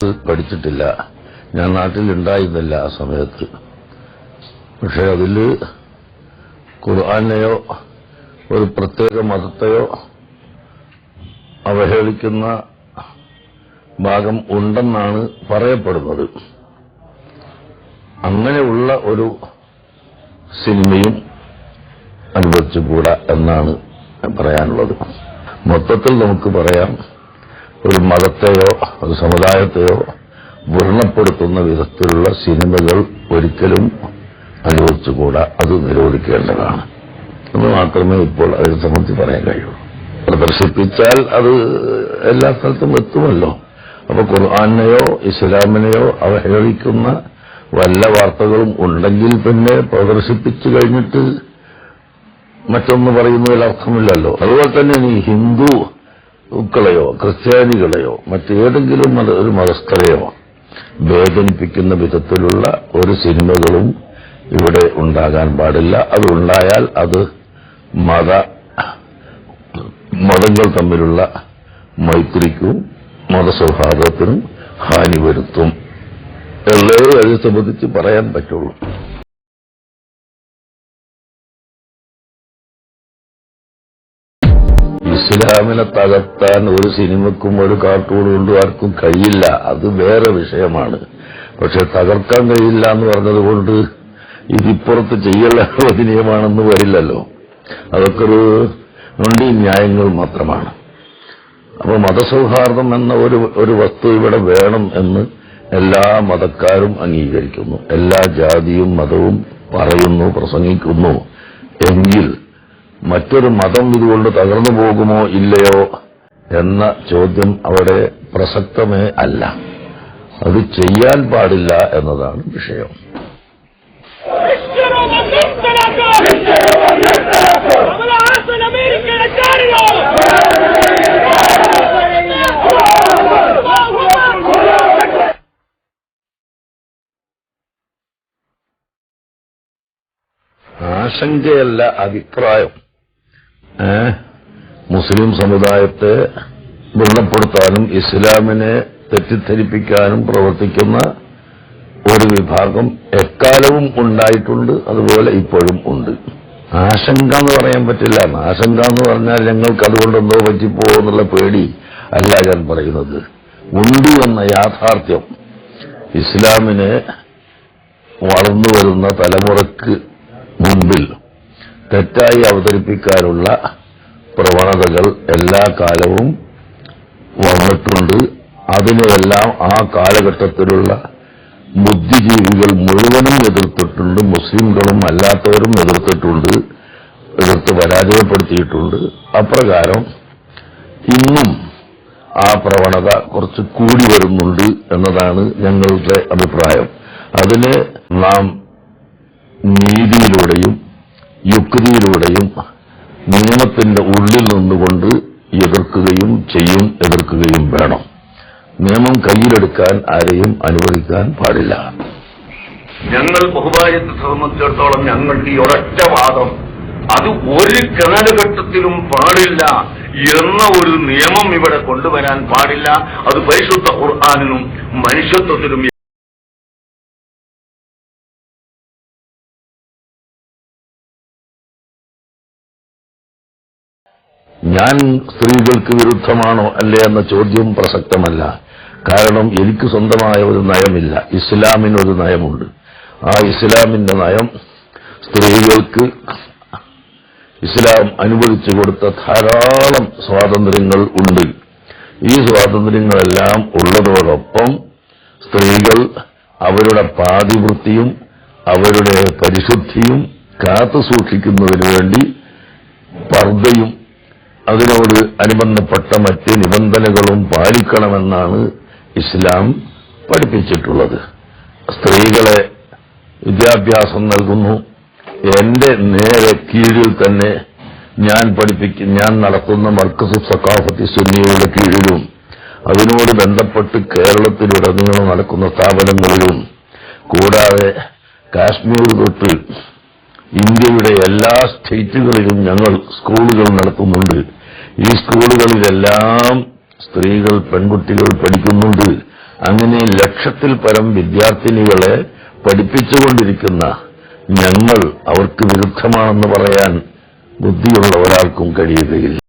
പഠിച്ചിട്ടില്ല. ഞാൻ നാട്ടിലുണ്ടായിരുന്നില്ല ആ സമയത്ത്. പക്ഷെ അതിൽ ഖുർആനെയോ ഒരു പ്രത്യേക മതത്തെയോ അവഹേളിക്കുന്ന ഭാഗം ഉണ്ടെന്നാണ് പറയപ്പെടുന്നത്. അങ്ങനെയുള്ള ഒരു സിനിമയും അനുവദിച്ചുകൂടാ എന്നാണ് പറയാനുള്ളത്. മൊത്തത്തിൽ നമുക്ക് പറയാം, ഒരു മതത്തെയോ ഒരു സമുദായത്തെയോ വ്രണപ്പെടുത്തുന്ന വിധത്തിലുള്ള സിനിമകൾ ഒരിക്കലും അനുവദിച്ചുകൂടാ, അത് നിരോധിക്കേണ്ടതാണ് എന്ന് മാത്രമേ ഇപ്പോൾ അതിനെ സംബന്ധിച്ച് പറയാൻ കഴിയൂ. പ്രദർശിപ്പിച്ചാൽ അത് എല്ലാ സ്ഥലത്തും എത്തുമല്ലോ. അപ്പൊ ഖുർആനെയോ ഇസ്ലാമിനെയോ അവഹേളിക്കുന്ന വല്ല വാർത്തകളും ഉണ്ടെങ്കിൽ പിന്നെ പ്രദർശിപ്പിച്ചു കഴിഞ്ഞിട്ട് മറ്റൊന്ന് പറയുന്നതിൽ അർത്ഥമില്ലല്ലോ. അതുപോലെ തന്നെ ഇനി ഹിന്ദുക്കളെയോ ക്രിസ്ത്യാനികളെയോ മറ്റേതെങ്കിലും ഒരു മതസ്ഥരെയോ വേദനിപ്പിക്കുന്ന വിധത്തിലുള്ള ഒരു സിനിമകളും ഇവിടെ ഉണ്ടാകാൻ പാടില്ല. അതുണ്ടായാൽ അത് മതങ്ങൾ തമ്മിലുള്ള മൈത്രിക്കും മതസൗഹാർദ്ദത്തിനും ഹാനി വരുത്തും എന്നത് അതിനെ സംബന്ധിച്ച് പറയാൻ പറ്റുള്ളൂ. ഇസ്ലാമിനെ തകർത്താൻ ഒരു സിനിമക്കും ഒരു കാർട്ടൂണും കൊണ്ടും ആർക്കും കഴിയില്ല. അത് വേറെ വിഷയമാണ്. പക്ഷെ തകർക്കാൻ കഴിയില്ല എന്ന് പറഞ്ഞതുകൊണ്ട് ഇതിപ്പുറത്ത് ചെയ്യൽ അധിനീയമാണെന്ന് വരില്ലല്ലോ. അതൊക്കെ നൊണ്ടി ന്യായങ്ങൾ മാത്രമാണ്. അപ്പോൾ മതസൗഹാർദ്ദം എന്ന ഒരു വസ്തു ഇവിടെ വേണം എന്ന് എല്ലാ മതക്കാരും അംഗീകരിക്കുന്നു, എല്ലാ ജാതിയും മതവും പറയുന്നു, പ്രസംഗിക്കുന്നു. എങ്കിൽ മറ്റൊരു മതം ഇതുകൊണ്ട് തകർന്നു പോകുമോ ഇല്ലയോ എന്ന ചോദ്യം അവിടെ പ്രസക്തമേ അല്ല. അത് ചെയ്യാൻ പാടില്ല എന്നതാണ് വിഷയം. ആശങ്കയല്ല, അഭിപ്രായം. മുസ്ലിം സമുദായത്തെ വ്രണപ്പെടുത്താനും ഇസ്ലാമിനെ തെറ്റിദ്ധരിപ്പിക്കാനും പ്രവർത്തിക്കുന്ന ഒരു വിഭാഗം എക്കാലവും ഉണ്ടായിട്ടുണ്ട്, അതുപോലെ ഇപ്പോഴും ഉണ്ട്. ആശങ്ക എന്ന് പറയാൻ പറ്റില്ല. ആശങ്ക എന്ന് പറഞ്ഞാൽ ഞങ്ങൾക്ക് അതുകൊണ്ടെന്തോ പറ്റിപ്പോന്നുള്ള പേടി അല്ല ഞാൻ പറയുന്നത്. ഉണ്ട് എന്ന യാഥാർത്ഥ്യം ഇസ്ലാമിനെ വളർന്നു വരുന്ന തലമുറക്ക് മുമ്പിൽ തെറ്റായി അവതരിപ്പിക്കാനുള്ള പ്രവണതകൾ എല്ലാ കാലവും വന്നിട്ടുണ്ട്. അതിനെല്ലാം ആ കാലഘട്ടത്തിലുള്ള ബുദ്ധിജീവികൾ മുഴുവനും എതിർത്തിട്ടുണ്ട്. മുസ്ലിംകളും അല്ലാത്തവരും എതിർത്തിട്ടുണ്ട്, എതിർത്ത് പരാജയപ്പെടുത്തിയിട്ടുണ്ട്. അപ്രകാരം ഇന്നും ആ പ്രവണത കുറച്ച് കൂടി വരുന്നുണ്ട് എന്നതാണ് ഞങ്ങളുടെ അഭിപ്രായം. അതിനെ നാം നീതിയിലൂടെയും യുക്തിയിലൂടെയും നിയമത്തിന്റെ ഉള്ളിൽ നിന്നുകൊണ്ട് എതിർക്കുകയും എതിർക്കുകയും വേണം. നിയമം കയ്യിലെടുക്കാൻ ആരെയും അനുവദിക്കാൻ പാടില്ല. ഞങ്ങൾ ബഹുഭാര്യത്തെ സംബന്ധിച്ചിടത്തോളം ഞങ്ങൾക്ക് ഈ ഒരൊറ്റ വാദം, അത് ഒരു കാലഘട്ടത്തിലും പാടില്ല എന്ന ഒരു നിയമം ഇവിടെ കൊണ്ടുവരാൻ പാടില്ല. അത് പരിശുദ്ധ ഖുർആനിനും മനുഷ്യത്വത്തിനും ഞാൻ സ്ത്രീകൾക്ക് വിരുദ്ധമാണോ അല്ലേ എന്ന ചോദ്യം പ്രസക്തമല്ല. കാരണം എനിക്ക് സ്വന്തമായ ഒരു നയമില്ല, ഇസ്ലാമിനൊരു നയമുണ്ട്. ആ ഇസ്ലാമിന്റെ നയം സ്ത്രീകൾക്ക് ഇസ്ലാം അനുവദിച്ചു കൊടുത്ത ധാരാളം സ്വാതന്ത്ര്യങ്ങൾ ഉണ്ട്. ഈ സ്വാതന്ത്ര്യങ്ങളെല്ലാം ഉള്ളതോടൊപ്പം സ്ത്രീകൾ അവരുടെ പാതിവൃത്തിയും അവരുടെ പരിശുദ്ധിയും കാത്തു സൂക്ഷിക്കുന്നതിനു വേണ്ടി പർദ്ദയും അതിനോട് അനുബന്ധപ്പെട്ട മറ്റ് നിബന്ധനകളും പാലിക്കണമെന്നാണ് ഇസ്ലാം പഠിപ്പിച്ചിട്ടുള്ളത്. സ്ത്രീകളെ വിദ്യാഭ്യാസം നൽകുന്നു. എന്റെ നേരെ കീഴിൽ തന്നെ ഞാൻ നടത്തുന്ന മർക്കസ് സഖാഫത്തി സുന്നിയുടെ കീഴിലും അതിനോട് ബന്ധപ്പെട്ട് കേരളത്തിലുടനീളം നടക്കുന്ന സ്ഥാപനങ്ങളിലും കൂടാതെ കാശ്മീർ തൊട്ട് ഇന്ത്യയുടെ എല്ലാ സ്റ്റേറ്റുകളിലും ഞങ്ങൾ സ്കൂളുകൾ നടത്തുന്നുണ്ട്. ഈ സ്കൂളുകളിലെല്ലാം സ്ത്രീകൾ പെൺകുട്ടികൾ പഠിക്കുന്നുണ്ട്. അങ്ങനെ ലക്ഷത്തിൽ പരം വിദ്യാർത്ഥിനികളെ പഠിപ്പിച്ചുകൊണ്ടിരിക്കുന്ന ഞങ്ങൾ അവർക്ക് വിരുദ്ധമാണെന്ന് പറയാൻ ബുദ്ധിയുള്ള ഒരാൾക്കും കഴിയുകയില്ല.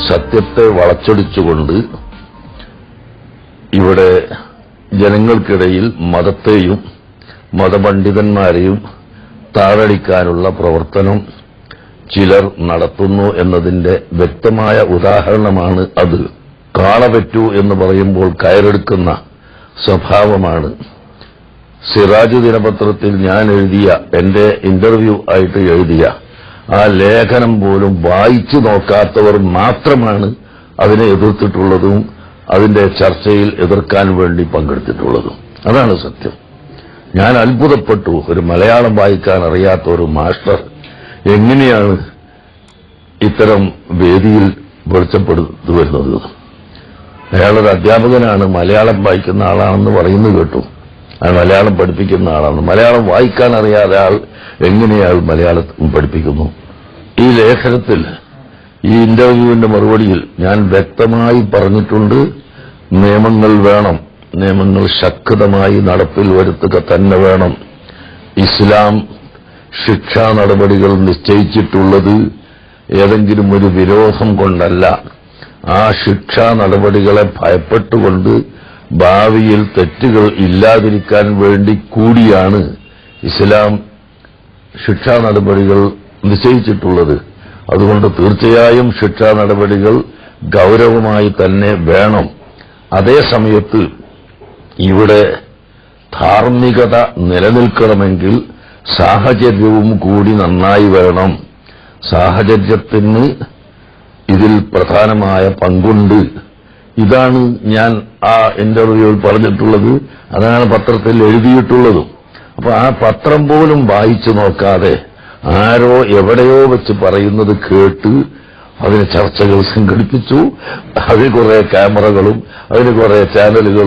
സത്യത്തെ വളച്ചൊടിച്ചുകൊണ്ട് ഇവിടെ ജനങ്ങൾക്കിടയിൽ മതത്തെയും മതപണ്ഡിതന്മാരെയും താറടിക്കാനുള്ള പ്രവർത്തനം ചിലർ നടത്തുന്നു എന്നതിന്റെ വ്യക്തമായ ഉദാഹരണമാണ് അത്. കാള പറ്റൂ എന്ന് പറയുമ്പോൾ കയറെടുക്കുന്ന സ്വഭാവമാണ്. സിറാജ് ദിനപത്രത്തിൽ ഞാൻ എഴുതിയ, എന്റെ ഇന്റർവ്യൂ ആയിട്ട് എഴുതിയ ആ ലേഖനം പോലും വായിച്ചു നോക്കാത്തവർ മാത്രമാണ് അതിനെ എതിർത്തിട്ടുള്ളതും അതിന്റെ ചർച്ചയിൽ എതിർക്കാൻ വേണ്ടി പങ്കെടുത്തിട്ടുള്ളതും. അതാണ് സത്യം. ഞാൻ അത്ഭുതപ്പെട്ടു. ഒരു മലയാളം വായിക്കാൻ അറിയാത്ത ഒരു മാസ്റ്റർ എങ്ങനെയാണ് ഇത്തരം വേദിയിൽ വെളിച്ചപ്പെടുത്തു വരുന്നത്. അയാളൊരു അധ്യാപകനാണ്, മലയാളം വായിക്കുന്ന ആളാണെന്ന് പറയുന്നത് കേട്ടു. അയാൾ മലയാളം പഠിപ്പിക്കുന്ന ആളാണ്. മലയാളം വായിക്കാൻ അറിയാതെ ആൾ എങ്ങനെയാൾ മലയാളം പഠിപ്പിക്കുന്നു? ഈ ലേഖനത്തിൽ, ഈ ഇന്റർവ്യൂവിന്റെ മറുപടിയിൽ ഞാൻ വ്യക്തമായി പറഞ്ഞിട്ടുണ്ട്, നിയമങ്ങൾ വേണം, നിയമങ്ങൾ ശക്തമായി നടപ്പിൽ വരുത്തുക തന്നെ വേണം. ഇസ്ലാം ശിക്ഷാ നടപടികൾ നിശ്ചയിച്ചിട്ടുള്ളത് ഏതെങ്കിലും ഒരു വിരോധം കൊണ്ടല്ല. ആ ശിക്ഷാ നടപടികളെ ഭയപ്പെട്ടുകൊണ്ട് ഭാവിയിൽ തെറ്റുകൾ ഇല്ലാതിരിക്കാൻ വേണ്ടി കൂടിയാണ് ഇസ്ലാം ശിക്ഷാ നടപടികൾ നിശ്ചയിച്ചിട്ടുള്ളത്. അതുകൊണ്ട് തീർച്ചയായും ശിക്ഷാ നടപടികൾ ഗൌരവമായി തന്നെ വേണം. അതേ സമയത്ത് ഇവിടെ ധാർമ്മികത നിലനിൽക്കണമെങ്കിൽ സാഹചര്യവും കൂടി നന്നായി വരണം. സാഹചര്യത്തിന് ഇതിൽ പ്രധാനമായ പങ്കുണ്ട്. ഇതാണ് ഞാൻ ആ ഇന്റർവ്യൂവിൽ പറഞ്ഞിട്ടുള്ളത്. അതാണ് പത്രത്തിൽ എഴുതിയിട്ടുള്ളതും. അപ്പൊ ആ പത്രം പോലും വായിച്ചു നോക്കാതെ ആരോ എവിടെയോ വെച്ച് പറയുന്നത് കേട്ട് അതിന് ചർച്ചകൾ സംഘടിപ്പിച്ചു. അതിന് കുറെ ക്യാമറകളും അതിന് കുറെ ചാനലുകളും